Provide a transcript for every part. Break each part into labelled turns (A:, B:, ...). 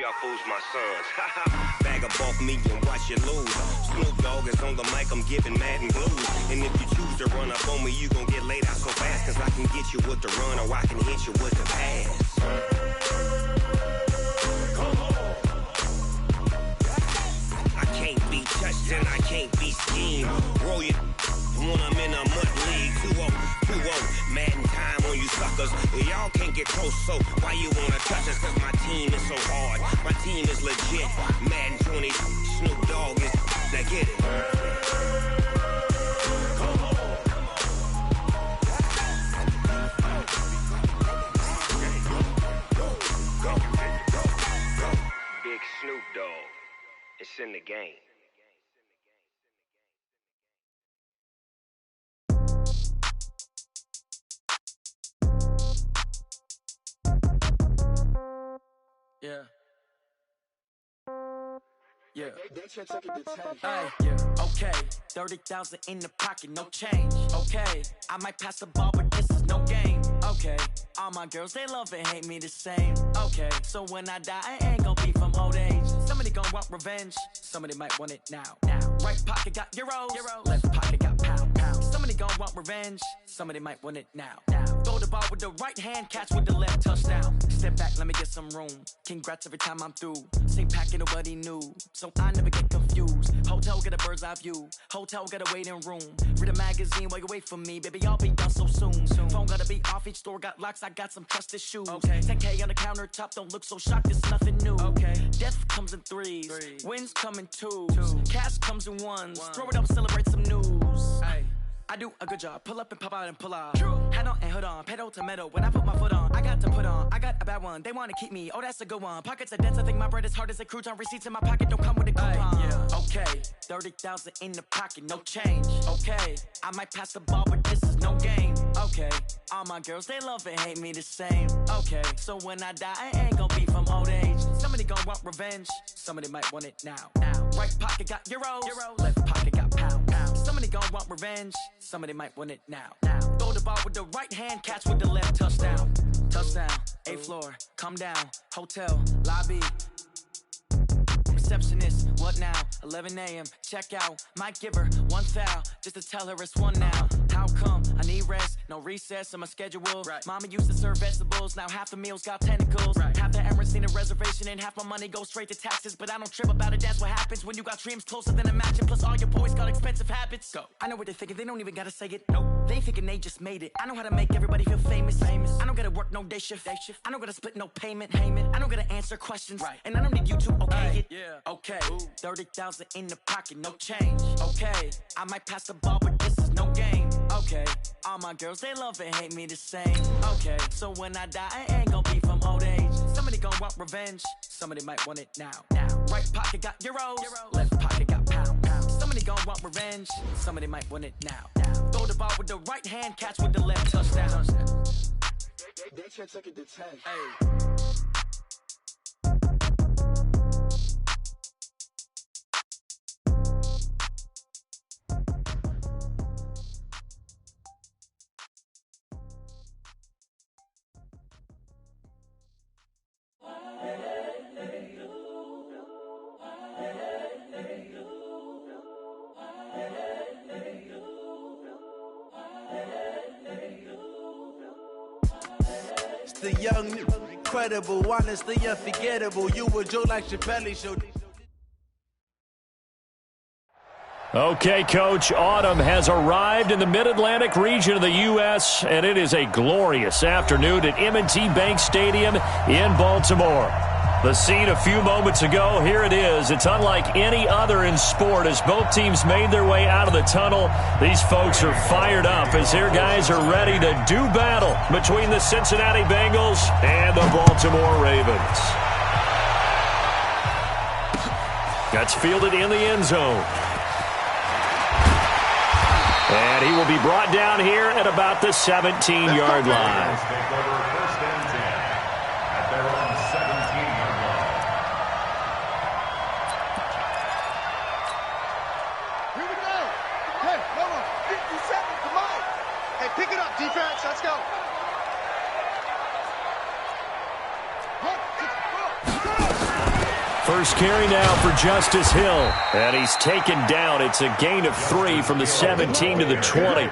A: y'all fools my sons. Bag up off me and watch you lose. Snoop Dogg is on the mic, I'm giving Madden blues. And if you choose to run up on me, you gon' get laid out so fast. Cause I can get you with the run or I can hit you with the pass. I can't be touched and I can't be schemed. Roll you when I'm in a mud league. 2-0, Madden time on you suckers. Y'all can't get close, so why you wanna touch us? Cause my team is so hard, my team is legit. Madden 20, Snoop Dogg is, now get it. Big Snoop Dogg, it's in the game.
B: Yeah. Yeah. Hey, yeah. Okay. 30,000 in the pocket, no change. Okay. I might pass the ball, but this is no game. Okay. All my girls, they love and hate me the same. Okay. So when I die, I ain't gon' be from old age. Somebody gon' want revenge. Somebody might want it now. Right pocket got euros. Left pocket got pound. Somebody gon' want revenge. Somebody might want it now. Throw the ball with the right hand, catch with the left, touchdown. Step back, let me get some room. Congrats every time I'm through. Same packet, nobody knew, so I never get confused. Hotel get a bird's eye view. Hotel got a waiting room. Read a magazine while you wait for me, baby. I'll be done so soon. Phone gotta be off. Each store got locks. I got some trusted shoes. Okay. 10K on the countertop. Don't look so shocked. It's nothing new. Okay. Death comes in threes. Wins come in twos. Cash comes in ones. Throw it up, celebrate some news. Ay. I do a good job. Pull up and pop out and pull out. Head on and hood on. Pedal to metal. When I put my foot on, I got to put on. I got a bad one. They want to keep me. Oh, that's a good one. Pockets are dense. I think my bread is hard as a crouton. Receipts in my pocket don't come with a coupon. Yeah. Okay. 30,000 in the pocket. No change. Okay. I might pass the ball, but this is no game. Okay. All my girls, they love and hate me the same. Okay. So when I die, I ain't gon' be from old age. Somebody gon' want revenge. Somebody might want it now. Right pocket got euros. Left pocket got pound. Somebody gon' want revenge. Somebody might want it now. Throw the ball with the right hand, catch with the left, touchdown. Touchdown, 8th floor, come down. Hotel, lobby. Receptionist, what now? 11 a.m., check out. Might give her one foul, just to tell her it's one now. How come? I need rest, no recess in my schedule. Right. Mama used to serve vegetables, now half the meals got tentacles. Right. Half the Emirates need a reservation and half my money goes straight to taxes. But I don't trip about it, that's what happens when you got dreams closer than a match. And plus all your boys got expensive habits. Go. I know what they're thinking, they don't even gotta say it. Nope. They thinking they just made it. I know how to make everybody feel famous. I don't gotta work no day shift. I don't gotta split no payment. I don't gotta answer questions. Right. And I don't need you to okay it. Yeah. Okay. 30,000 in the pocket, no change. Okay. I might pass the ball, but this is no game. Okay. All my girls, they love and hate me the same. Okay. So when I die, I ain't gon' be from old age. Somebody gon' want revenge. Somebody might want it now. Right pocket got euros. Left pocket got pound. Somebody gon' want revenge. Somebody might want it now. Throw the ball with the right hand, catch with the left, touchdown.
C: They should take it to 10.
B: Hey.
D: The young, incredible, honestly unforgettable. You were Joe like Chappelle Show.
E: Okay, Coach, autumn has arrived in the Mid-Atlantic region of the U.S., and it is a glorious afternoon at M&T Bank Stadium in Baltimore. The scene a few moments ago, here it is. It's unlike any other in sport as both teams made their way out of the tunnel. These folks are fired up as their guys are ready to do battle between the Cincinnati Bengals and the Baltimore Ravens. That's fielded in the end zone. And he will be brought down here at about the 17-yard line.
C: Pick it up, defense. Let's go.
E: First carry now for Justice Hill. And he's taken down. It's a gain of 3 from the 17 to the 20.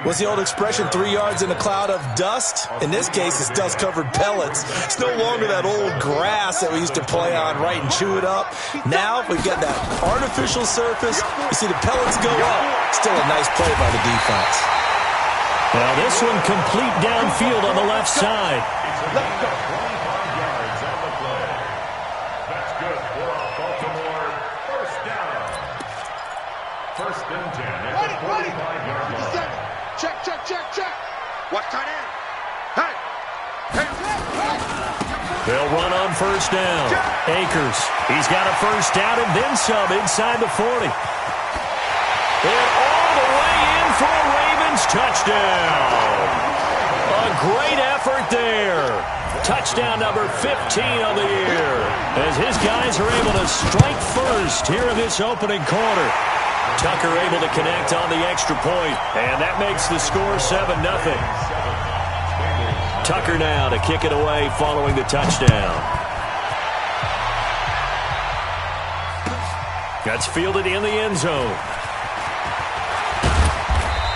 F: What's the old expression, 3 yards in a cloud of dust? In this case, it's dust-covered pellets. It's no longer that old grass that we used to play on, right, and chew it up. Now we've got that artificial surface. You see the pellets go up. Still a nice play by the defense.
E: Now this one complete downfield on the left side.
G: Let's go. 25 yards on the play. That's good for Baltimore. First down. First and 10 at the 45-yard line.
C: Check. What kind of? Hey.
E: They'll run on first down. Akers, he's got a first down and then some inside the 40. And all the way in for a Ravens touchdown. A great effort there. Touchdown number 15 on the year as his guys are able to strike first here in this opening quarter. Tucker able to connect on the extra point, and that makes the score 7-0. Tucker now to kick it away following the touchdown. That's fielded in the end zone.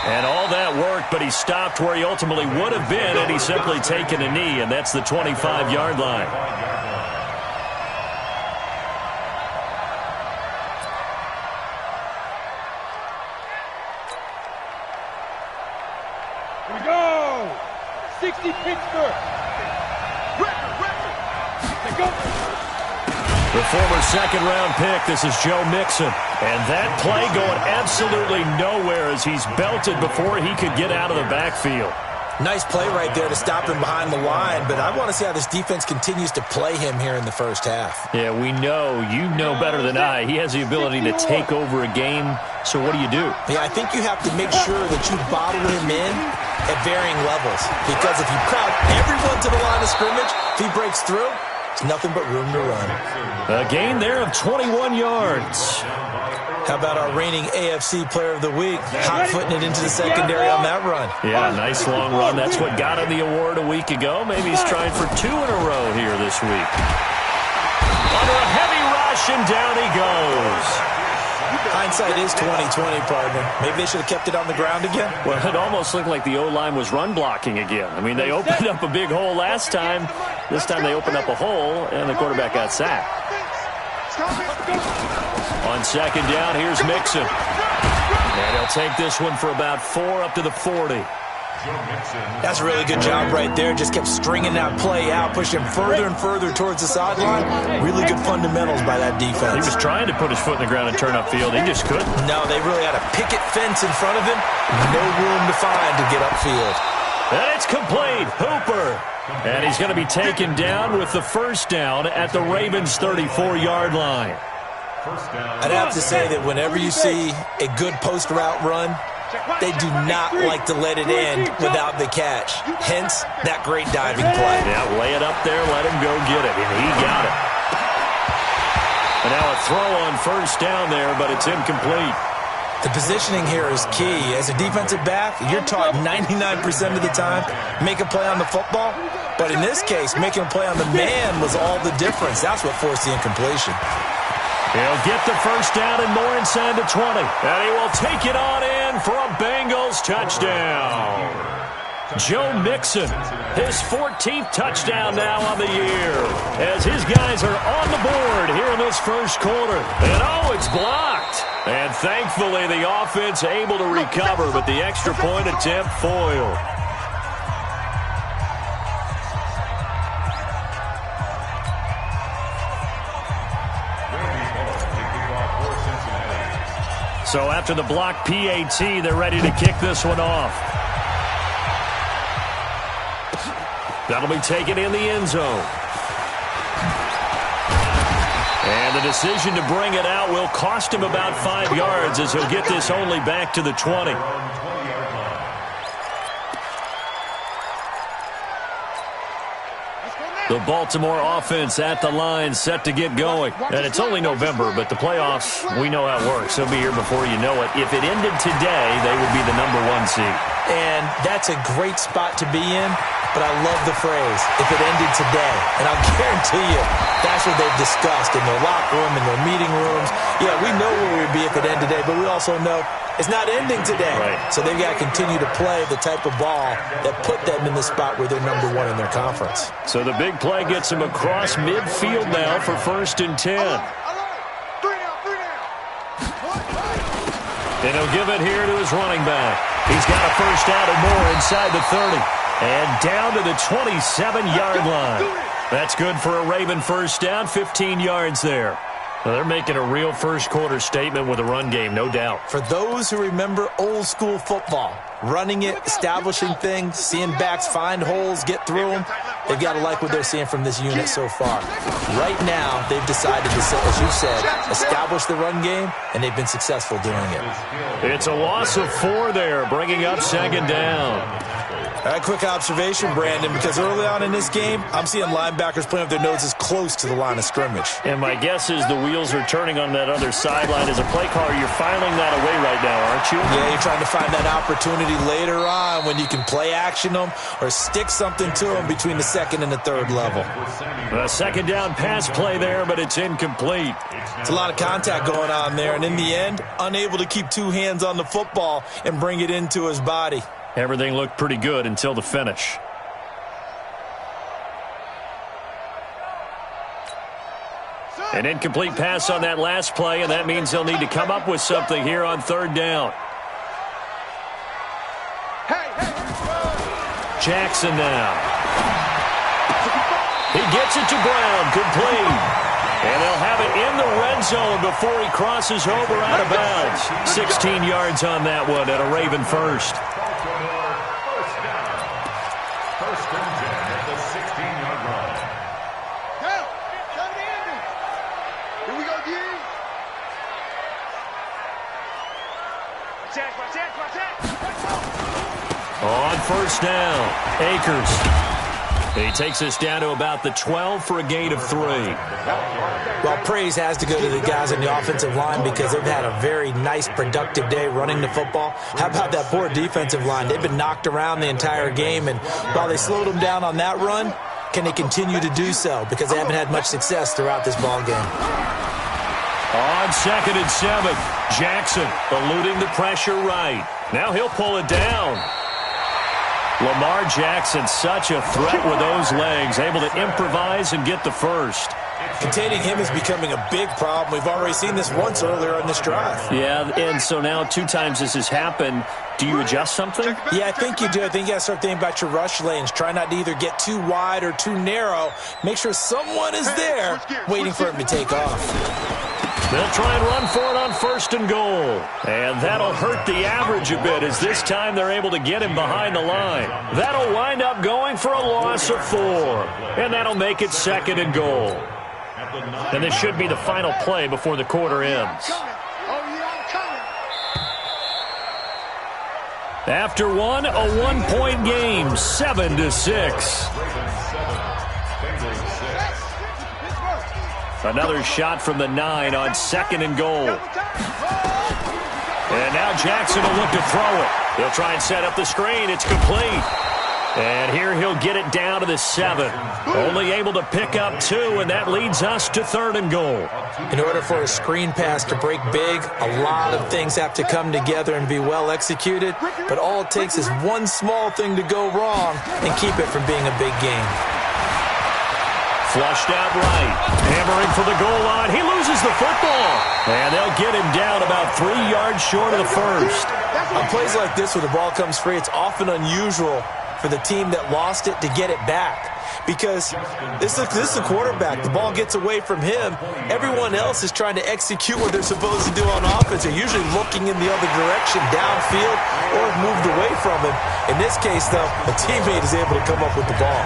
E: And all that work, but he stopped where he ultimately would have been, and he's simply taken a knee, and that's the 25-yard line.
C: Here we go. 60 Pittsburgh. Record. They go.
E: The former second-round pick, this is Joe Mixon. And that play going absolutely nowhere as he's belted before he could get out of the backfield.
F: Nice play right there to stop him behind the line, but I want to see how this defense continues to play him here in the first half.
E: Yeah, we know. You know better than I. He has the ability to take over a game, so what do you do?
F: Yeah, I think you have to make sure that you bottle him in at varying levels, because if you crowd everyone to the line of scrimmage, if he breaks through, it's nothing but room to run.
E: A gain there of 21 yards.
F: How about our reigning AFC Player of the Week, hot-footing it into the secondary on that run?
E: Yeah, nice long run. That's what got him the award a week ago. Maybe he's trying for 2 in a row here this week. Under a heavy rush, and down he goes.
F: Hindsight is 20/20, partner. Maybe they should have kept it on the ground again.
E: Well, it almost looked like the O-line was run blocking again. I mean, they opened up a big hole last time. This time they opened up a hole, and the quarterback got sacked. On second down, here's Mixon. And he'll take this one for about 4 up to the 40.
F: That's a really good job right there. Just kept stringing that play out, pushing him further and further towards the sideline. Really good fundamentals by that defense.
E: He was trying to put his foot in the ground and turn upfield. He just couldn't.
F: No, they really had a picket fence in front of him. No room to find to get upfield.
E: And it's complete. Hooper. And he's going to be taken down with the first down at the Ravens' 34-yard line.
F: I'd have to say that whenever you see a good post route run, they do not like to let it end without the catch. Hence, that great diving play.
E: Yeah, lay it up there, let him go get it, and he got it. And now a throw on first down there, but it's incomplete.
F: The positioning here is key. As a defensive back, you're taught 99% of the time, make a play on the football. But in this case, making a play on the man was all the difference. That's what forced the incompletion.
E: He'll get the first down and more inside the 20. And he will take it on in for a Bengals touchdown. Joe Mixon, his 14th touchdown now on the year, as his guys are on the board here in this first quarter. And oh, it's blocked. And thankfully the offense able to recover, but the extra point attempt foiled. So after the block PAT, they're ready to kick this one off. That'll be taken in the end zone. And the decision to bring it out will cost him about 5 yards as he'll get this only back to the 20. The Baltimore offense at the line, set to get going. And it's only November, but the playoffs, we know how it works. They'll be here before you know it. If it ended today, they would be the #1 seed.
F: And that's a great spot to be in, but I love the phrase, if it ended today. And I'll guarantee you, that's what they've discussed in their locker room, in their meeting rooms. Yeah, we know where we'd be if it ended today, but we also know it's not ending today.
E: Right.
F: So they've got to continue to play the type of ball that put them in the spot where they're number one in their conference.
E: So the big play gets him across midfield now for 1st and 10. And he'll give it here to his running back. He's got a first out and more inside the 30. And down to the 27-yard line. That's good for a Raven first down, 15 yards there. Well, they're making a real first-quarter statement with a run game, no doubt.
F: For those who remember old-school football, running it, establishing things, seeing backs find holes, get through them, they've got to like what they're seeing from this unit so far. Right now, they've decided to, as you said, establish the run game, and they've been successful doing it.
E: It's a loss of 4 there, bringing up 2nd down.
F: All right, quick observation, Brandon, because early on in this game, I'm seeing linebackers playing with their noses close to the line of scrimmage.
E: And my guess is the wheels are turning on that other sideline. As a play caller, you're filing that away right now, aren't you?
F: Yeah, you're trying to find that opportunity later on when you can play action them or stick something to them between the 2nd and the 3rd level.
E: A 2nd down pass play there, but it's incomplete.
F: It's a lot of contact going on there, and in the end, unable to keep 2 hands on the football and bring it into his body.
E: Everything looked pretty good until the finish. An incomplete pass on that last play, and that means they'll need to come up with something here on 3rd down. Jackson now. He gets it to Brown, complete. And they'll have it in the red zone before he crosses over out of bounds. 16 yards on that one at a Raven first. On 1st down, Akers. He takes us down to about the 12 for a gain of 3.
F: Well, praise has to go to the guys on the offensive line because they've had a very nice, productive day running the football. How about that poor defensive line? They've been knocked around the entire game, and while they slowed them down on that run, can they continue to do so? Because they haven't had much success throughout this ball game.
E: On 2nd and 7, Jackson eluding the pressure right. Now he'll pull it down. Lamar Jackson, such a threat with those legs, able to improvise and get the first.
F: Containing him is becoming a big problem. We've already seen this once earlier on this drive.
E: Yeah, and so now 2 times this has happened. Do you adjust something?
F: Yeah, I think you do. I think you got to start thinking about your rush lanes. Try not to either get too wide or too narrow. Make sure someone is there waiting for him to take off.
E: They'll try and run for it on 1st and goal. And that'll hurt the average a bit as this time they're able to get him behind the line. That'll wind up going for a loss of 4. And that'll make it 2nd and goal. And this should be the final play before the quarter ends. After one, a 1-point game, 7-6. Another shot from the 9 on 2nd and goal. And now Jackson will look to throw it. He'll try and set up the screen. It's complete. And here he'll get it down to the 7. Only able to pick up 2, and that leads us to 3rd and goal.
F: In order for a screen pass to break big, a lot of things have to come together and be well executed. But all it takes is one small thing to go wrong and keep it from being a big game.
E: Flushed out right. Hammering for the goal line. He loses the football. And they'll get him down about 3 yards short of the first.
F: On plays like this where the ball comes free, it's often unusual for the team that lost it to get it back. Because this is the quarterback. The ball gets away from him. Everyone else is trying to execute what they're supposed to do on offense. They're usually looking in the other direction, downfield, or have moved away from him. In this case, though, a teammate is able to come up with the ball.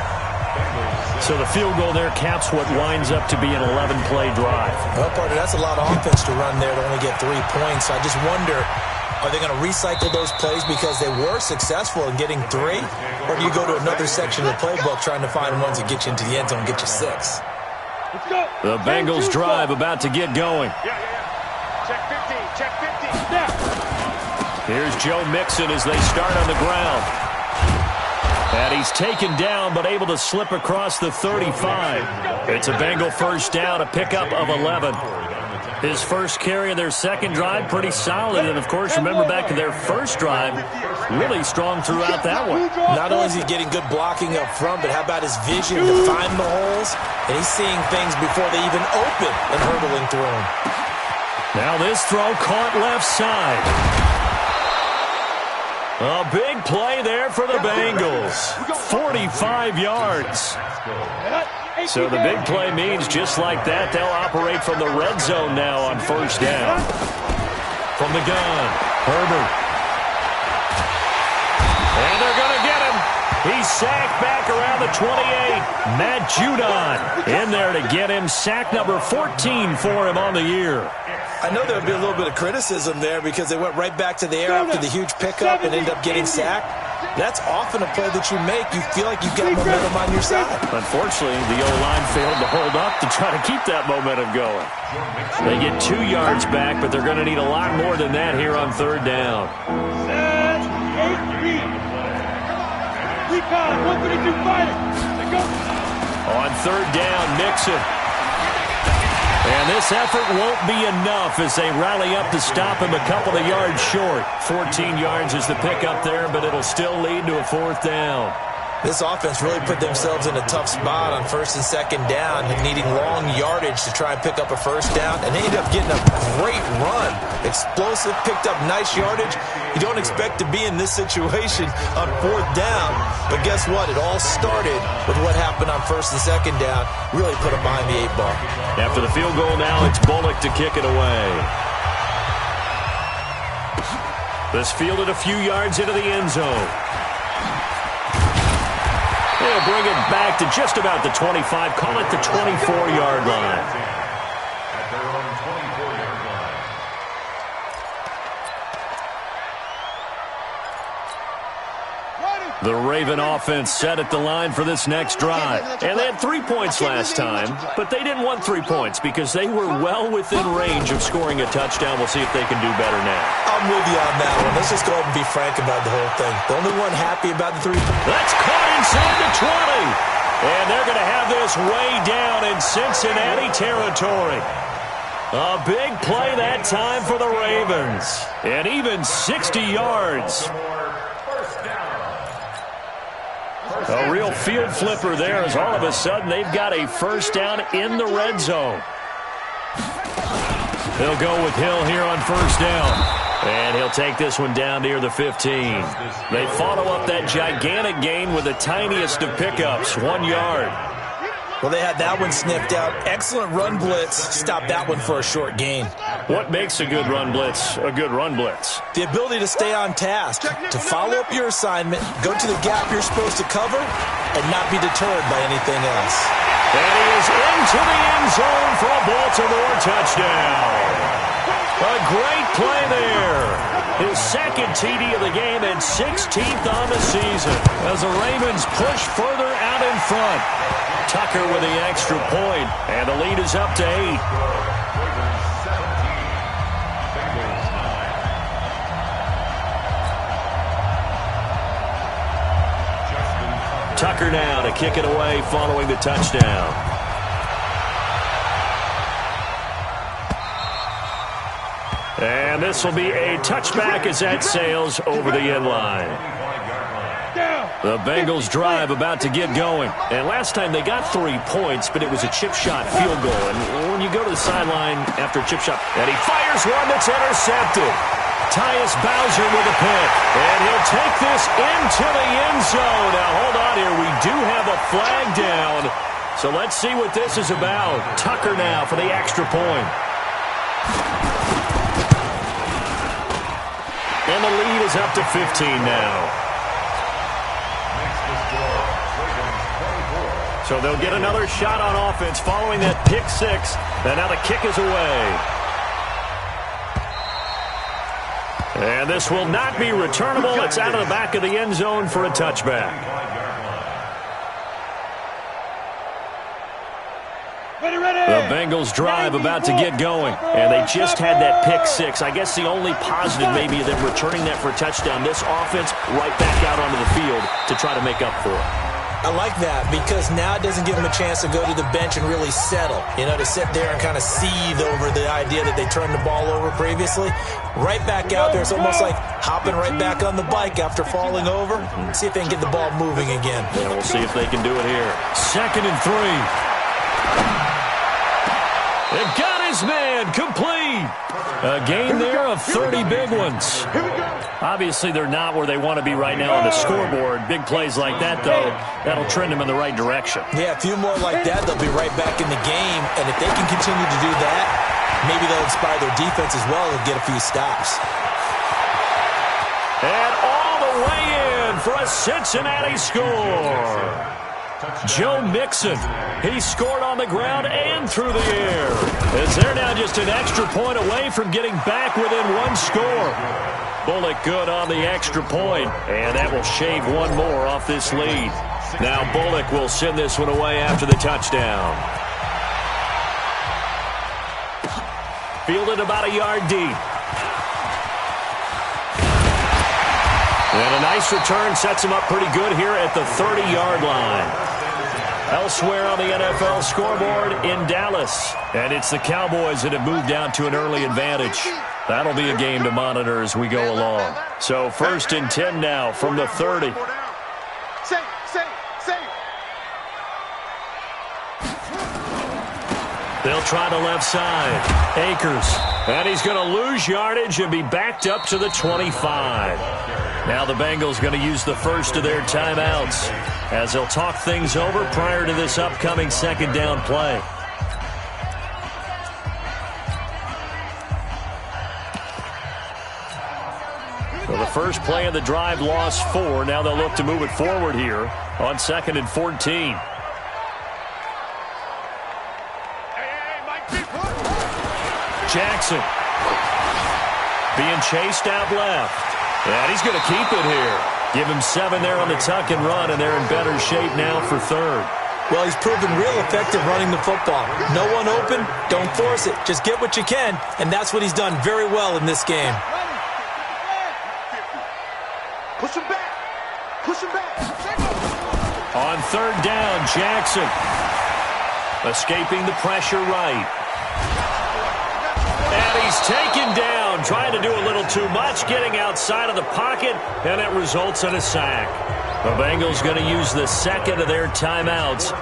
E: So the field goal there caps what winds up to be an 11-play drive.
F: Well, partner, that's a lot of offense to run there to only get 3 points. I just wonder, are they going to recycle those plays because they were successful in getting 3? Or do you go to another section of the playbook trying to find ones that get you into the end zone and get you 6?
E: The Bengals drive about to get going.
C: Check 15. Check 15. Now.
E: Here's Joe Mixon as they start on the ground. And he's taken down but able to slip across the 35. It's a Bengal first down, a pickup of 11. His first carry of their second drive, pretty solid. And, of course, remember back to their first drive, really strong throughout that one.
F: Not only is he getting good blocking up front, but how about his vision to find the holes? And he's seeing things before they even open and hurdling through them.
E: Now this throw caught left side. A big play there for the Bengals. 45 yards. So the big play means just like that, they'll operate from the red zone now on first down. From the gun, Herbert. And they're going to get him. He's sacked back around the 28. Matt Judon in there to get him. Sack number 14 for him on the year.
F: I know there would be a little bit of criticism there because they went right back to the air after the huge pickup and ended up getting sacked. That's often a play that you make. You feel like you've got momentum on your side.
E: Unfortunately, the O-line failed to hold up to try to keep that momentum going. They get 2 yards back, but they're going to need a lot more than that here on third down. On third down, Mixon. And this effort won't be enough as they rally up to stop him a couple of yards short. 14 yards is the pickup there, but it'll still lead to a fourth down.
F: This offense really put themselves in a tough spot on first and second down, needing long yardage to try and pick up a first down, and they ended up getting a great run. Explosive, picked up nice yardage. You don't expect to be in this situation on fourth down, but guess what? It all started with what happened on first and second down. Really put them behind the 8 ball.
E: After the field goal now, it's Bullock to kick it away. This fielded a few yards into the end zone. They'll bring it back to just about the 25. Call it the 24-yard line.
G: At their own 24-yard line.
E: The Raven offense set at the line for this next drive. And they had 3 points last time, but they didn't want 3 points because they were well within range of scoring a touchdown. We'll see if they can do better now.
F: I'm with you on that one. Let's just go ahead and be frank about the whole thing. The only one happy about the 3 points.
E: That's caught inside the 20. And they're going to have this way down in Cincinnati territory. A big play that time for the Ravens. And even 60 yards. A real field flipper there as all of a sudden they've got a first down in the red zone. They'll go with Hill here on first down. And he'll take this one down near the 15. They follow up that gigantic gain with the tiniest of pickups, 1 yard.
F: Well, they had that one sniffed out. Excellent run blitz. Stopped that one for a short gain.
E: What makes a good run blitz a good run blitz?
F: The ability to stay on task, to follow up your assignment, go to the gap you're supposed to cover, and not be deterred by anything else.
E: And he is into the end zone for a Baltimore touchdown. A great play there. His second TD of the game and 16th on the season as the Ravens push further out in front. Tucker with the extra point, and the lead is up to 8. Tucker now to kick it away following the touchdown. And this will be a touchback as that sails over the end line. The Bengals drive about to get going. And last time they got 3 points, but it was a chip shot field goal. And when you go to the sideline after a chip shot, and he fires one that's intercepted. Tyus Bowser with a pick. And he'll take this into the end zone. Now, hold on here. We do have a flag down. So let's see what this is about. Tucker now for the extra point. And the lead is up to 15 now. So they'll get another shot on offense following that pick six. And now the kick is away. And this will not be returnable. It's out of the back of the end zone for a touchback.
C: Ready, ready.
E: The Bengals drive about to get going, and they just had that pick six. I guess the only positive maybe of them returning that for a touchdown. This offense right back out onto the field to try to make up for it.
F: I like that because now it doesn't give them a chance to go to the bench and really settle, to sit there and kind of seethe over the idea that they turned the ball over previously. Right back out there. It's almost like hopping right back on the bike after falling over. See if they can get the ball moving again.
E: Yeah, we'll see if they can do it here. 2nd and 3. They've got his man complete. A gain there of 30 big ones. Obviously, they're not where they want to be right now on the scoreboard. Big plays like that, though, that'll trend them in the right direction.
F: Yeah, a few more like that, they'll be right back in the game. And if they can continue to do that, maybe they'll inspire their defense as well and get a few stops.
E: And all the way in for a Cincinnati score. Joe Mixon, he scored on the ground and through the air. As they're now just an extra point away from getting back within one score. Bullock good on the extra point, and that will shave one more off this lead. Now Bullock will send this one away after the touchdown. Fielded about a yard deep. And a nice return sets him up pretty good here at the 30-yard line. Elsewhere on the NFL scoreboard in Dallas. And it's the Cowboys that have moved out to an early advantage. That'll be a game to monitor as we go along. So 1st and 10 now from the 30. They'll try the left side. Akers. And he's going to lose yardage and be backed up to the 25. Now the Bengals going to use the first of their timeouts as they'll talk things over prior to this upcoming 2nd down play. So the first play of the drive lost 4. Now they'll look to move it forward here on 2nd and 14. Jackson being chased out left. And he's going to keep it here. Give him 7 there on the tuck and run, and they're in better shape now for 3rd.
F: Well, he's proven real effective running the football. No one open, don't force it. Just get what you can, and that's what he's done very well in this game.
C: Push him back. Push him back.
E: On 3rd down, Jackson escaping the pressure right. And he's taken down, trying to do a little too much, getting outside of the pocket, and it results in a sack. The Bengals going to use the 2nd of their timeouts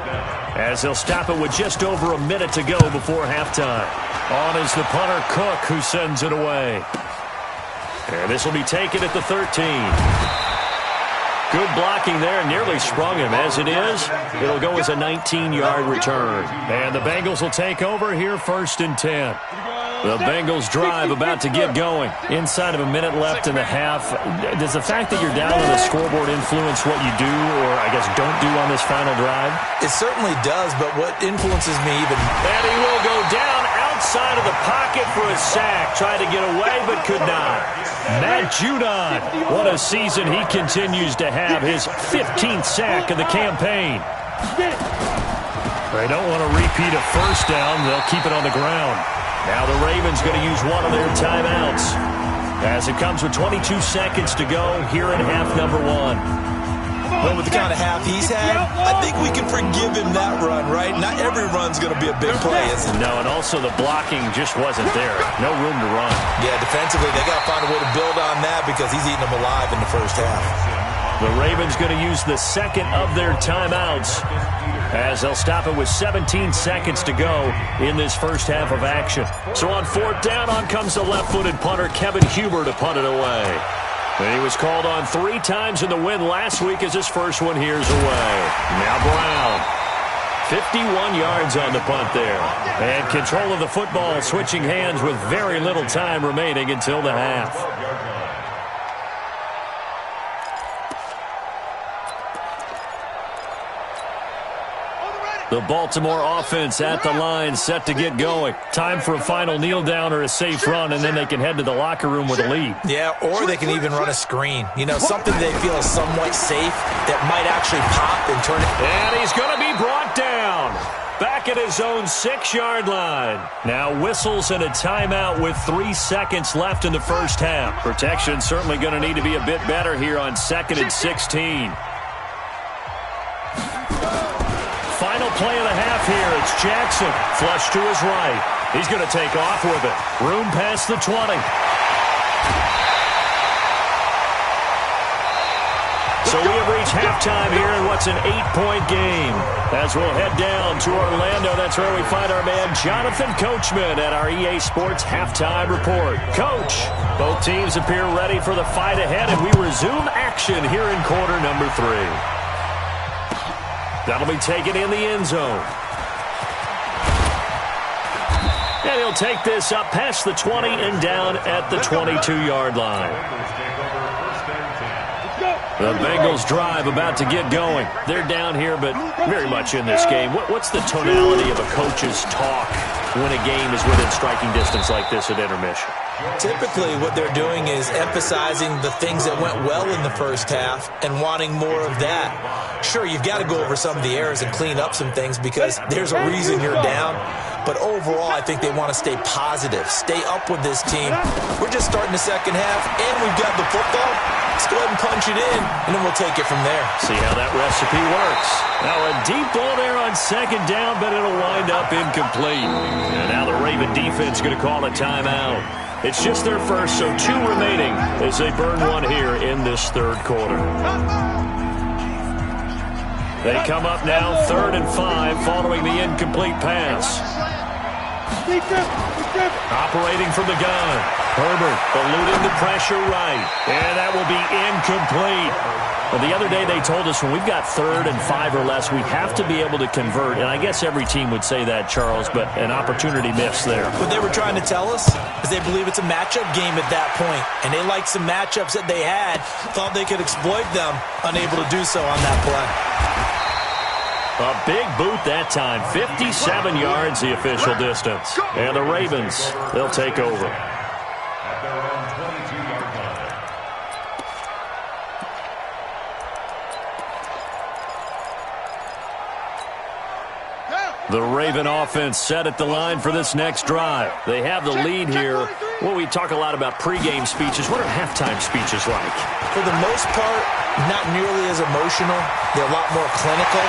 E: as they'll stop it with just over a minute to go before halftime. On is the punter, Cook, who sends it away. And this will be taken at the 13. Good blocking there, nearly sprung him. As it is, it'll go as a 19-yard return. And the Bengals will take over here 1st and 10. The Bengals drive about to get going. Inside of a minute left in the half. Does the fact that you're down on the scoreboard influence what you do or, I guess, don't do on this final drive?
F: It certainly does, but what influences me even...
E: And he will go down outside of the pocket for a sack. Tried to get away, but could not. Matt Judon, what a season he continues to have. His 15th sack of the campaign. They don't want to repeat a first down. They'll keep it on the ground. Now the Ravens going to use one of their timeouts as it comes with 22 seconds to go here in half number 1.
F: Well, with the kind of half he's had, I think we can forgive him that run, right? Not every run's going to be a big play, is it?
E: No, and also the blocking just wasn't there. No room to run.
F: Yeah, defensively, they got to find a way to build on that because he's eating them alive in the first half.
E: The Ravens going to use the 2nd of their timeouts as they'll stop it with 17 seconds to go in this first half of action. So on 4th down, on comes the left-footed punter, Kevin Huber, to punt it away. And he was called on 3 times in the win last week as his first one here's away. Now Brown. 51 yards on the punt there. And control of the football switching hands with very little time remaining until the half. The Baltimore offense at the line, set to get going. Time for a final kneel down or a safe run, and then they can head to the locker room with a lead.
F: Yeah, or they can even run a screen. Something they feel is somewhat safe that might actually pop and turn it.
E: And he's going to be brought down. Back at his own 6-yard line. Now whistles and a timeout with 3 seconds left in the first half. Protection certainly going to need to be a bit better here on 2nd and 16. Final play of the half here. It's Jackson. Flush to his right. He's going to take off with it. Room past the 20. So we have reached halftime here in what's an 8-point game. As we'll head down to Orlando, that's where we find our man Jonathan Coachman at our EA Sports Halftime Report. Coach, both teams appear ready for the fight ahead, and we resume action here in quarter number 3. That'll be taken in the end zone. And he'll take this up past the 20 and down at the 22-yard line. The Bengals drive about to get going. They're down here, but very much in this game. What's the tonality of a coach's talk when a game is within striking distance like this at intermission?
F: Typically, what they're doing is emphasizing the things that went well in the first half and wanting more of that. Sure, you've got to go over some of the errors and clean up some things because there's a reason you're down. But overall, I think they want to stay positive, stay up with this team. We're just starting the second half, and we've got the football. Let's go ahead and punch it in, and then we'll take it from there.
E: See how that recipe works. Now a deep ball there on 2nd down, but it'll wind up incomplete. And now the Raven defense going to call a timeout. It's just their first, so 2 remaining as they burn one here in this 3rd quarter. They come up now 3rd and 5 following the incomplete pass. Operating from the gun. Herbert eluding the pressure right. And that will be incomplete. Well, the other day they told us when we've got 3rd and 5 or less, we have to be able to convert. And I guess every team would say that, Charles, but an opportunity missed there.
F: What they were trying to tell us is they believe it's a matchup game at that point. And they liked some matchups that they had, thought they could exploit them, unable to do so on that play.
E: A big boot that time. 57 yards the official distance. And the Ravens, they'll take over.
G: At their own 22-yard line.
E: The Raven offense set at the line for this next drive. They have the lead here. Well, we talk a lot about pregame speeches. What are halftime speeches like?
F: For the most part, not nearly as emotional. They're a lot more clinical.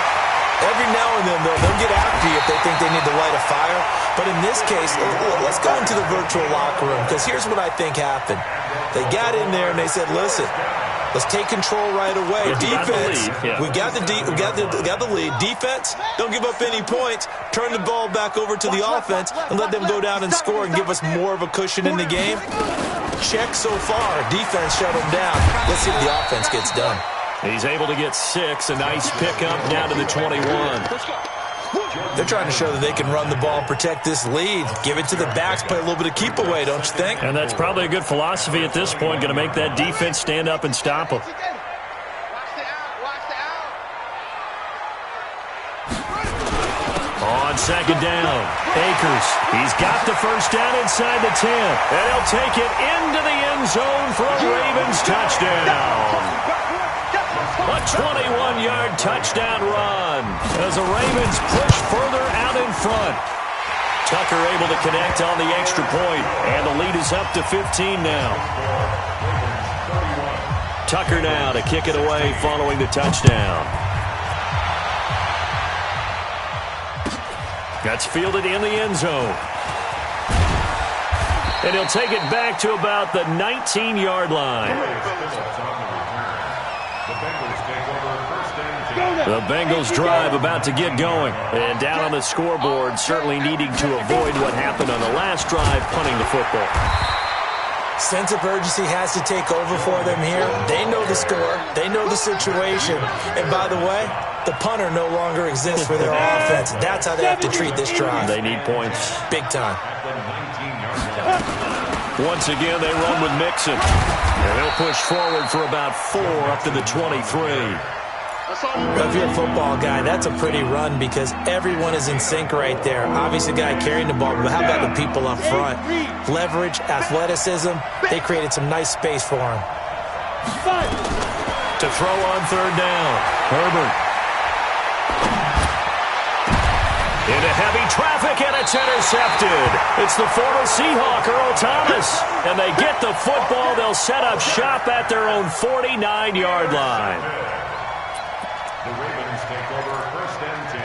F: Every now and then, they'll get after you if they think they need to light a fire. But in this case, let's go into the virtual locker room, because here's what I think happened. They got in there and they said, listen, let's take control right away. Defense, we got the lead. Defense, don't give up any points. Turn the ball back over to the offense and let them go down and score and give us more of a cushion in the game. Check so far. Defense shut them down. Let's see if the offense gets done.
E: He's able to get 6. A nice pickup down to the 21.
F: They're trying to show that they can run the ball and protect this lead. Give it to the backs, play a little bit of keep away, don't you think?
E: And that's probably a good philosophy at this point, going to make that defense stand up and stop them. On 2nd down, Akers. He's got the first down inside the 10. And he'll take it into the end zone for a Ravens touchdown. A 21-yard touchdown run as the Ravens push further out in front. Tucker able to connect on the extra point, and the lead is up to 15 now. Tucker now to kick it away following the touchdown. That's fielded in the end zone. And he'll take it back to about the 19-yard line. The Bengals drive about to get going. And down on the scoreboard, certainly needing to avoid what happened on the last drive, punting the football.
F: Sense of urgency has to take over for them here. They know the score. They know the situation. And by the way, the punter no longer exists for their offense. That's how they have to treat this drive.
E: They need points.
F: Big time.
E: Once again, they run with Mixon. And they'll push forward for about 4 up to the 23.
F: If you're a football guy, that's a pretty run because everyone is in sync right there. Obviously, the guy carrying the ball, but how about the people up front? Leverage, athleticism, they created some nice space for him.
E: To throw on 3rd down, Herbert. Into heavy traffic, and it's intercepted. It's the former Seahawk, Earl Thomas. And they get the football. They'll set up shop at their own 49-yard line.
G: The Ravens take over 1st and 10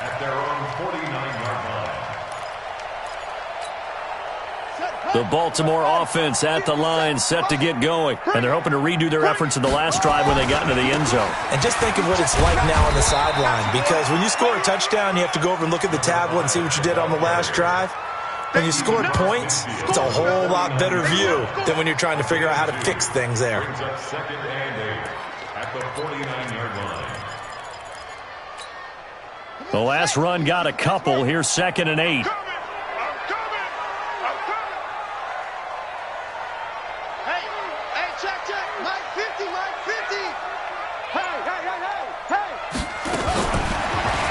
G: at their own 49-yard line.
E: The Baltimore offense at the line, set to get going. And they're hoping to redo their efforts in the last drive when they got into the end zone.
F: And just think of what it's like now on the sideline, because when you score a touchdown, you have to go over and look at the tablet and see what you did on the last drive. When you scored points, it's a whole lot better view than when you're trying to figure out how to fix things there.
G: Brings up 2nd and 8 at the 49-yard line.
E: The last run got a couple. Here's 2nd and 8.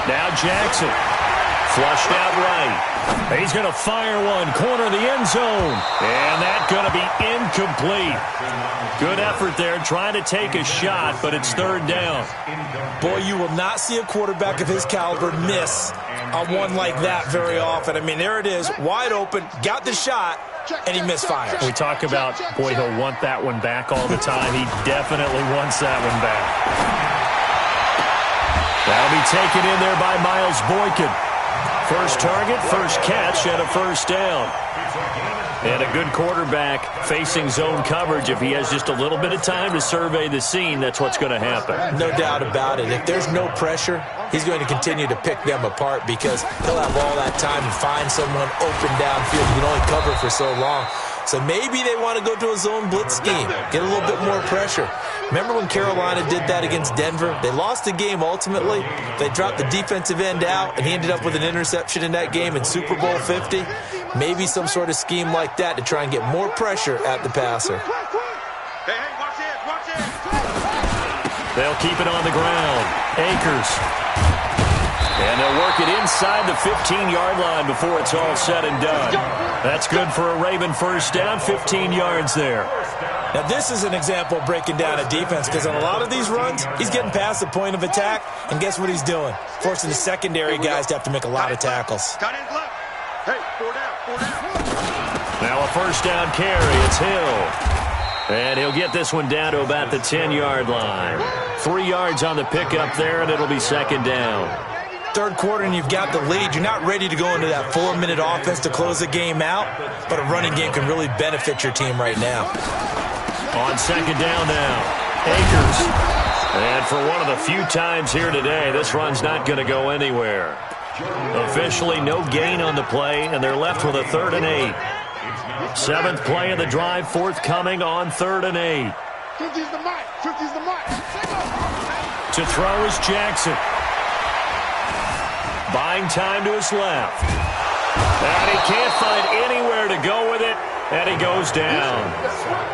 E: Now Jackson, flushed out right. He's going to fire one, corner of the end zone. And that's going to be incomplete. Good effort there, trying to take a shot, but it's 3rd down.
F: Boy, you will not see a quarterback of his caliber miss on one like that very often. I mean, there it is, wide open, got the shot, and he misfires.
E: We talk about, boy, he'll want that one back all the time. He definitely wants that one back. That'll be taken in there by Miles Boykin. First target, first catch, and a 1st down. And a good quarterback facing zone coverage. If he has just a little bit of time to survey the scene, that's what's going to happen.
F: No doubt about it. If there's no pressure, he's going to continue to pick them apart because he'll have all that time to find someone open downfield. You can only cover for so long. So maybe they want to go to a zone blitz scheme, get a little bit more pressure. Remember when Carolina did that against Denver? They lost the game ultimately. They dropped the defensive end out, and he ended up with an interception in that game in Super Bowl 50. Maybe some sort of scheme like that to try and get more pressure at the passer.
C: Hey, watch it.
E: They'll keep it on the ground. Akers. And they'll work it inside the 15-yard line before it's all said and done. That's good for a Raven 1st down, 15 yards there.
F: Now, this is an example of breaking down a defense because on a lot of these runs, he's getting past the point of attack, and guess what he's doing? Forcing the secondary guys to have to make a lot of tackles.
C: Hey, 4 down.
E: Now a 1st down carry. It's Hill. And he'll get this one down to about the 10-yard line. 3 yards on the pickup there, and it'll be 2nd down.
F: 3rd quarter and you've got the lead. You're not ready to go into that 4-minute offense to close the game out, but a running game can really benefit your team right now.
E: On 2nd down now, Akers. And for one of the few times here today, this run's not going to go anywhere. Officially no gain on the play, and they're left with a 3rd and 8. 7th play of the drive, forthcoming on 3rd and 8.
C: 50's the mark. 50's the mark.
E: To throw is Jackson. Buying time to his left. And he can't find anywhere to go with it, and he goes down.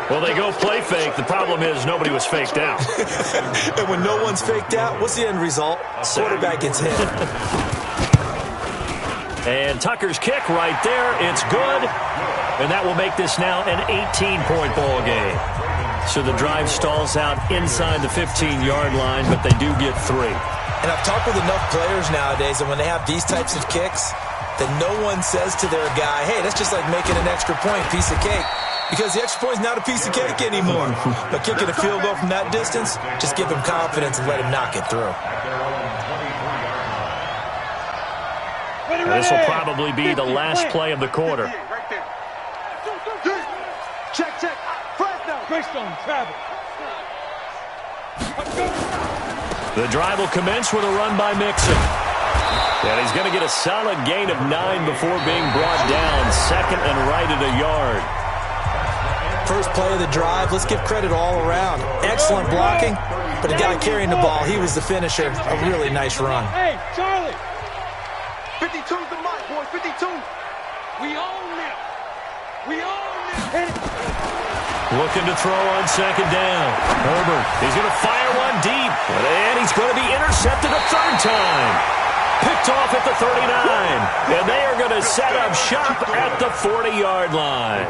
E: Well, they go play fake. The problem is nobody was faked out.
F: And when no one's faked out, what's the end result? Quarterback gets hit.
E: And Tucker's kick right there. It's good. And that will make this now an 18-point ball game. So the drive stalls out inside the 15-yard line, but they do get 3.
F: And I've talked with enough players nowadays, and when they have these types of kicks, that no one says to their guy, hey, that's just like making an extra point, piece of cake. Because the extra point is not a piece of cake anymore. But kicking a field goal from that distance, just give him confidence and let him knock it through.
E: This will probably be the last play of the quarter.
C: Check. Greystone, travel.
E: The drive will commence with a run by Mixon. And he's going to get a solid gain of 9 before being brought down. 2nd and right at a yard.
F: First play of the drive, let's give credit all around. Excellent blocking, but the guy carrying the ball, he was the finisher. A really nice run.
C: Hey, Charlie. 52's the mark, boy. 52. We own them. Hit it.
E: Looking to throw on 2nd down. Herbert, he's going to fire one deep. And he's going to be intercepted a 3rd time. Picked off at the 39. And they are going to set up shop at the 40-yard line.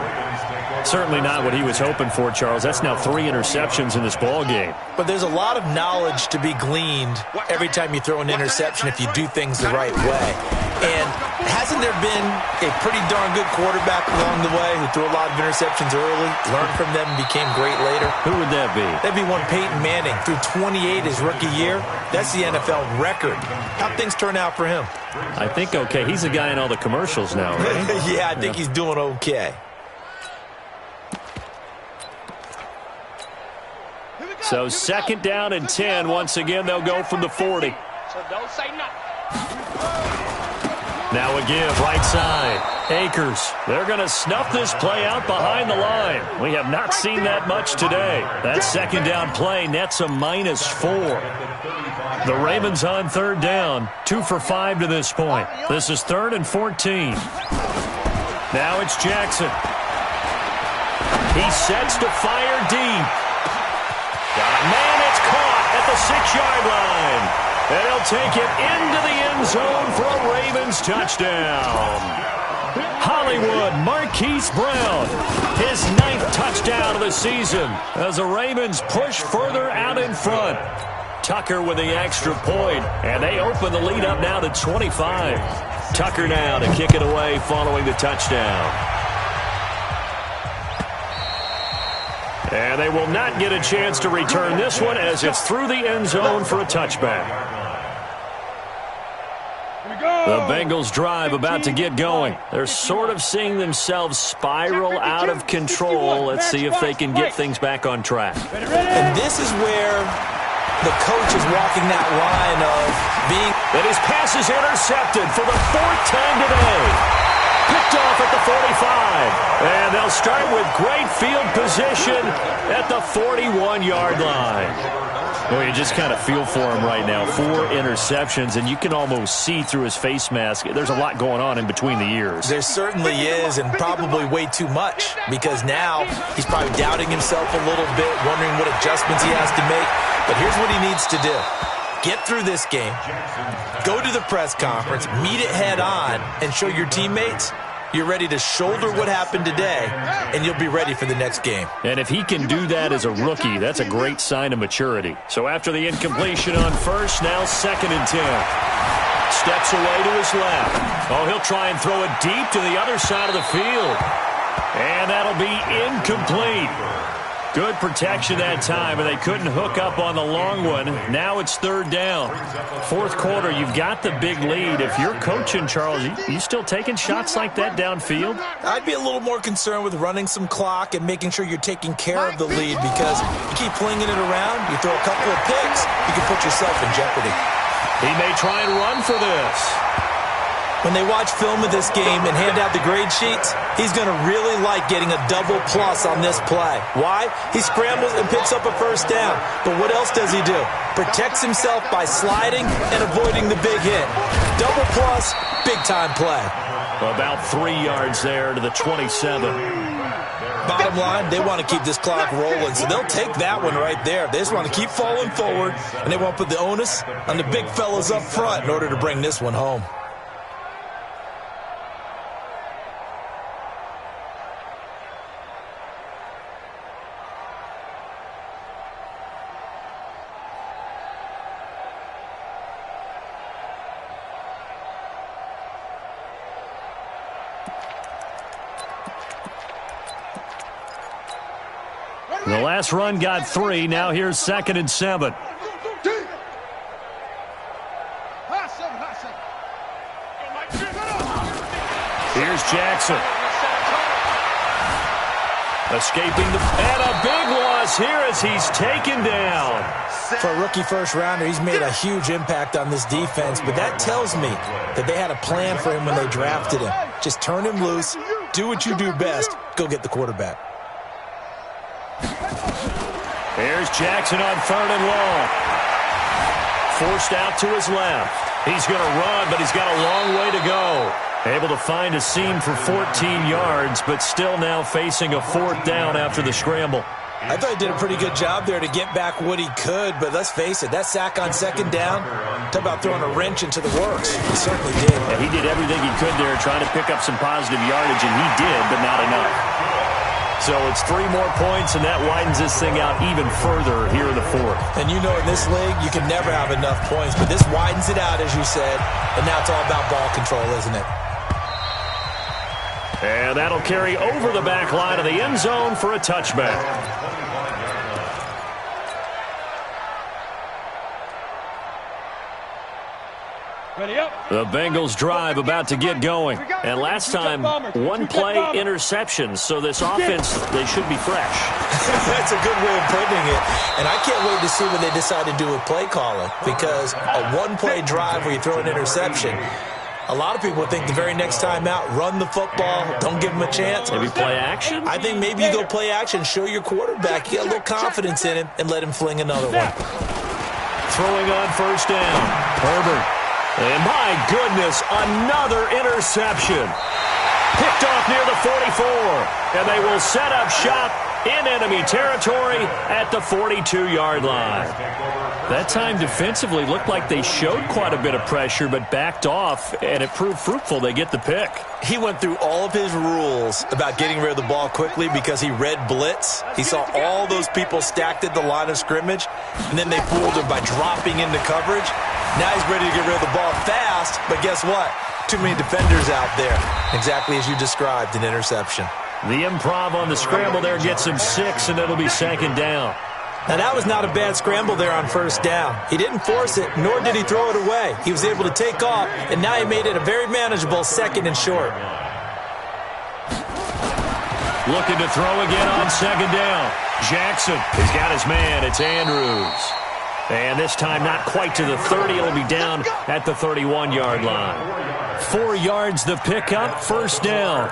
E: Certainly not what he was hoping for, Charles. That's now 3 interceptions in this ball game.
F: But there's a lot of knowledge to be gleaned every time you throw an interception if you do things the right way. And hasn't there been a pretty darn good quarterback along the way who threw a lot of interceptions early, learned from them, and became great later?
E: Who would that be?
F: That'd be one Peyton Manning. Threw 28 his rookie year. That's the NFL record. How'd things turn out for him?
E: I think okay. He's the guy in all the commercials now, right?
F: Yeah, I think he's doing okay.
E: So 2nd down and 10. Once again, they'll go from the 40.
C: So don't say nothing.
E: Now a give, right side. Akers. They're going to snuff this play out behind the line. We have not seen that much today. That 2nd down play nets a -4. The Ravens on 3rd down. 2 for 5 to this point. This is 3rd and 14. Now it's Jackson. He sets to fire deep. Man, it's caught at the 6-yard line. And he'll take it into the end zone for a Ravens touchdown. Hollywood Marquise Brown, his 9th touchdown of the season as the Ravens push further out in front. Tucker with the extra point, and they open the lead up now to 25. Tucker now to kick it away following the touchdown. And they will not get a chance to return this one as it's through the end zone for a touchback. The Bengals drive about to get going. They're sort of seeing themselves spiral out of control. Let's see if they can get things back on track.
F: And this is where the coach is walking that line of being...
E: And his pass is intercepted for the 4th time today. Picked off at the 45. And they'll start with great field position at the 41-yard line. Well, you just kind of feel for him right now. 4 interceptions, and you can almost see through his face mask. There's a lot going on in between the ears.
F: There certainly is, and probably way too much, because now he's probably doubting himself a little bit, wondering what adjustments he has to make. But here's what he needs to do. Get through this game, go to the press conference, meet it head on, and show your teammates you're ready to shoulder what happened today, and you'll be ready for the next game.
E: And if he can do that as a rookie, that's a great sign of maturity. So after the incompletion on first, now 2nd and 10. Steps away to his left. Oh, he'll try and throw it deep to the other side of the field. And that'll be incomplete. Good protection that time, and they couldn't hook up on the long one. Now it's 3rd down. 4th quarter, you've got the big lead. If you're coaching, Charles, you still taking shots like that downfield?
F: I'd be a little more concerned with running some clock and making sure you're taking care of the lead, because you keep flinging it around, you throw a couple of picks, you can put yourself in jeopardy.
E: He may try and run for this.
F: When they watch film of this game and hand out the grade sheets, he's going to really like getting a double plus on this play. Why? He scrambles and picks up a 1st down. But what else does he do? Protects himself by sliding and avoiding the big hit. Double plus, big-time play.
E: About 3 yards there to the 27.
F: Bottom line, they want to keep this clock rolling, so they'll take that one right there. They just want to keep falling forward, and they want to put the onus on the big fellas up front in order to bring this one home.
E: The last run got 3. Now here's 2nd and 7. Here's Jackson. Escaping the... And a big loss here as he's taken down.
F: For a rookie first-rounder, he's made a huge impact on this defense, but that tells me that they had a plan for him when they drafted him. Just turn him loose, do what you do best, go get the quarterback.
E: Here's Jackson on 3rd and long. Forced out to his left. He's going to run, but he's got a long way to go. Able to find a seam for 14 yards, but still now facing a 4th down after the scramble.
F: I thought he did a pretty good job there to get back what he could, but let's face it, that sack on 2nd down, talk about throwing a wrench into the works. He certainly did.
E: Yeah, he did everything he could there trying to pick up some positive yardage, and he did, but not enough. So it's 3 more points, and that widens this thing out even further here in the fourth.
F: And you know in this league, you can never have enough points, but this widens it out, as you said, and now it's all about ball control, isn't it?
E: And that'll carry over the back line of the end zone for a touchback. The Bengals drive about to get going. And last time, 1-play interception. So this offense, they should be fresh.
F: That's a good way of putting it. And I can't wait to see what they decide to do with play calling. Because a 1-play drive where you throw an interception, a lot of people think the very next time out, run the football, don't give them a chance.
E: Maybe play action?
F: I think maybe you go play action, show your quarterback, you got a little confidence in him, and let him fling another one.
E: Throwing on first down, Herbert. And my goodness, another interception. Picked off near the 44. And they will set up shop in enemy territory at the 42-yard line. That time defensively looked like they showed quite a bit of pressure but backed off, and it proved fruitful. They get the pick.
F: He went through all of his rules about getting rid of the ball quickly because he read blitz. He saw all those people stacked at the line of scrimmage, and then they fooled him by dropping into coverage. Now he's ready to get rid of the ball fast, but guess what? Too many defenders out there. Exactly as you described, an interception.
E: The improv on the scramble there gets him 6, and it'll be second down.
F: Now, that was not a bad scramble there on first down. He didn't force it, nor did he throw it away. He was able to take off, and now he made it a very manageable second and short.
E: Looking to throw again on second down. Jackson has got his man. It's Andrews. And this time not quite to the 30. It'll be down at the 31-yard line. 4 yards the pickup, first down.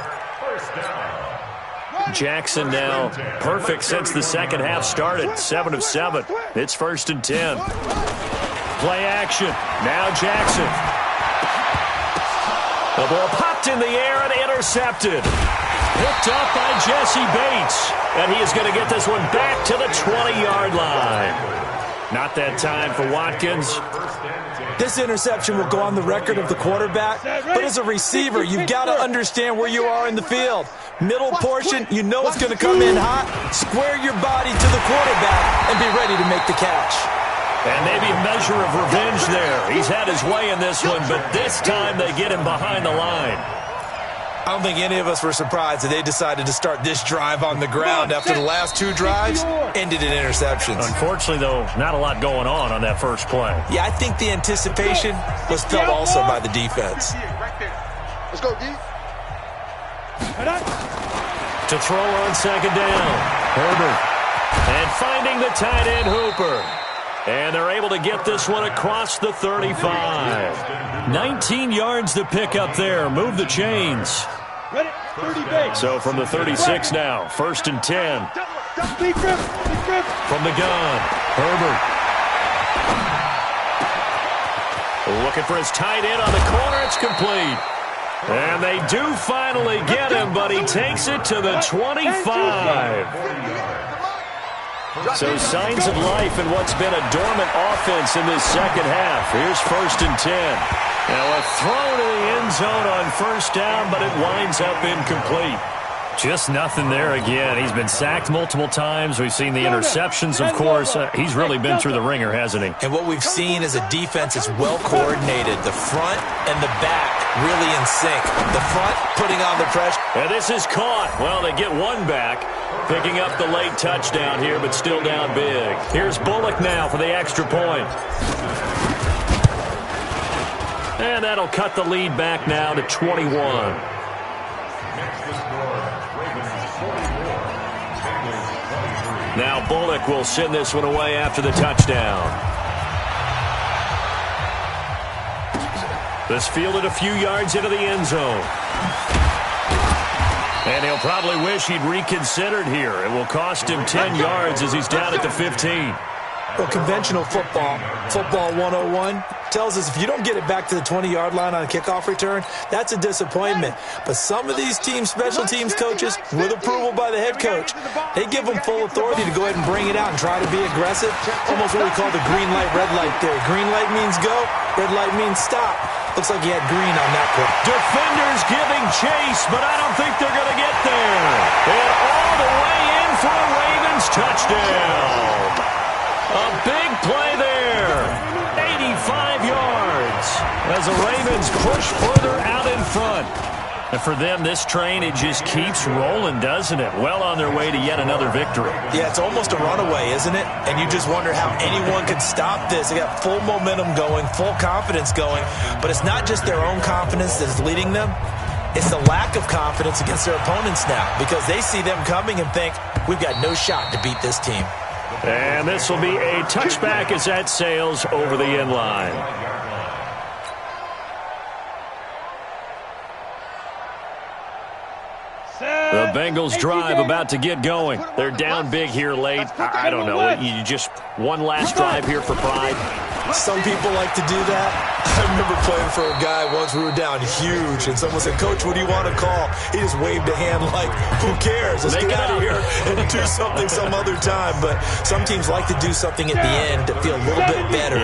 E: Jackson now perfect since the second half started. 7 of 7. It's 1st and 10. Play action. Now Jackson. The ball popped in the air and intercepted. Picked up by Jesse Bates. And he is going to get this one back to the 20-yard line. Not that time for Watkins.
F: This interception will go on the record of the quarterback, but as a receiver, you've got to understand where you are in the field. Middle portion, you know it's going to come in hot. Square your body to the quarterback and be ready to make the catch.
E: And maybe a measure of revenge there. He's had his way in this one, but this time they get him behind the line.
F: I don't think any of us were surprised that they decided to start this drive on the ground after the last 2 drives ended in interceptions.
E: Unfortunately, though, not a lot going on that first play.
F: Yeah, I think the anticipation was felt also by the defense.
C: Let's go, D.
E: To throw on second down, Herbert. And finding the tight end, Hooper. And they're able to get this one across the 35. 19 yards to pick up there. Move the chains. So from the 36 now, 1st and 10. From the gun, Herbert. Looking for his tight end on the corner. It's complete. And they do finally get him, but he takes it to the 25. So signs of life in what's been a dormant offense in this second half. Here's 1st and 10. Now a throw to the end zone on first down, but it winds up incomplete. Just nothing there again. He's been sacked multiple times. We've seen the interceptions, of course. He's really been through the ringer, hasn't he?
F: And what we've seen is a defense that's well coordinated. The front and the back really in sync. The front putting on the pressure.
E: And this is caught. Well, they get one back, picking up the late touchdown here, but still down big. Here's Bullock now for the extra point. And that'll cut the lead back now to 21. Now Bullock will send this one away after the touchdown. This fielded a few yards into the end zone. And he'll probably wish he'd reconsidered here. It will cost him 10 yards as he's down at the 15.
F: Well, conventional football 101, tells us if you don't get it back to the 20-yard line on a kickoff return, that's a disappointment. But some of these teams, special teams coaches, with approval by the head coach, they give them full authority to go ahead and bring it out and try to be aggressive. Almost what we call the green light, red light theory. Green light means go, red light means stop. Looks like he had green on that play.
E: Defenders giving chase, but I don't think they're going to get there. And all the touchdown. A big play there. 85 yards as the Ravens push further out in front. And for them, this train, it just keeps rolling, doesn't it? Well on their way to yet another victory.
F: Yeah, it's almost a runaway, isn't it? And you just wonder how anyone could stop this. They got full momentum going, full confidence going. But it's not just their own confidence that's leading them. It's the lack of confidence against their opponents now because they see them coming and think, we've got no shot to beat this team.
E: And this will be a touchback as that sails over the end line. The Bengals drive about to get going. They're down big here late. I don't know. You just one last drive here for pride.
F: Some people like to do that. I remember playing for a guy once. We were down huge, and someone said, Coach, what do you want to call? He just waved a hand like, who cares? Let's get out of here and do something some other time. But some teams like to do something at the end to feel a little bit better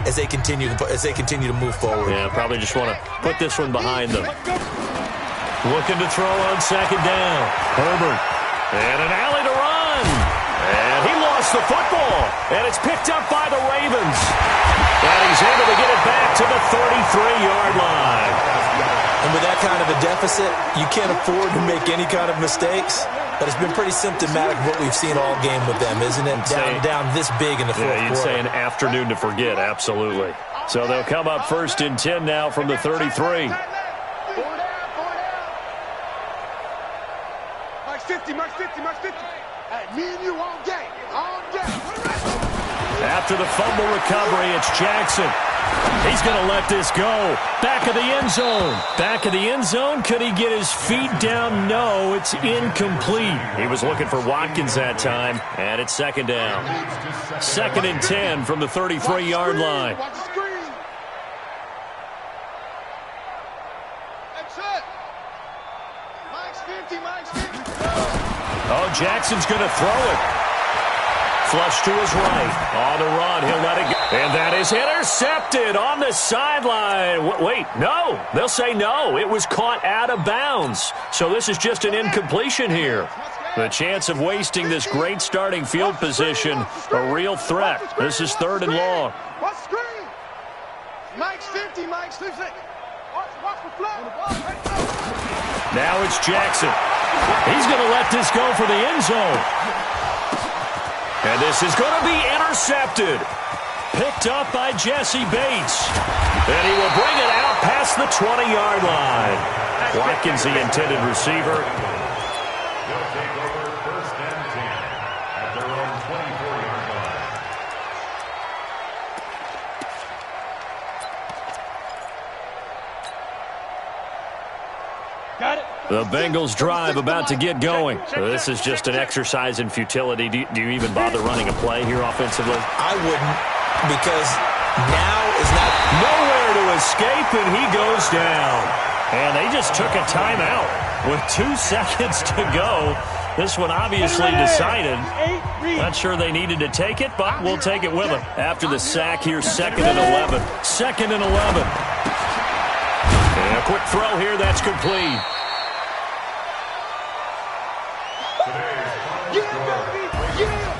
F: as they continue to move forward.
E: Yeah, probably just want to put this one behind them. Looking to throw on second down. Herbert. And an alley to run. And he lost the football. And it's picked up by the Ravens. And he's able to get it back to the 33-yard line.
F: And with that kind of a deficit, you can't afford to make any kind of mistakes. But it's been pretty symptomatic of what we've seen all game with them, isn't it? Down this big in the fourth quarter.
E: You'd say an afternoon to forget, absolutely. So they'll come up 1st and 10 now from the 33.
C: 50, Max 50, Max 50. Hey, me and you all game. All game.
E: After the fumble recovery, it's Jackson. He's going to let this go. Back of the end zone. Back of the end zone. Could he get his feet down? No, it's incomplete. He was looking for Watkins that time, and it's second down. 2nd and 10 from the 33-yard line.
C: Watch the screen. That's it. Max 50, Max 50.
E: Oh, Jackson's going to throw it. Flush to his right. On the run, he'll let it go. And that is intercepted on the sideline. Wait, no. They'll say no. It was caught out of bounds. So this is just an incompletion here. The chance of wasting this great starting field position, a real threat. This is 3rd and long.
C: Watch the screen. Max 50, Max 50. Watch the flag.
E: Now it's Jackson. He's going to let this go for the end zone. And this is going to be intercepted. Picked up by Jesse Bates. And he will bring it out past the 20-yard line. Watkins, the intended receiver.
G: They'll take over 1st and 10 at their own 24-yard line.
C: Got it.
E: The Bengals drive about to get going. So this is just an exercise in futility. Do you even bother running a play here offensively?
F: I wouldn't, because now is not
E: nowhere to escape, and he goes down. And they just took a timeout with 2 seconds to go. This one obviously decided. Not sure they needed to take it, but we'll take it with them. After the sack here, 2nd and 11. 2nd and 11. And a quick throw here, that's complete.
C: Yeah, baby. Yeah.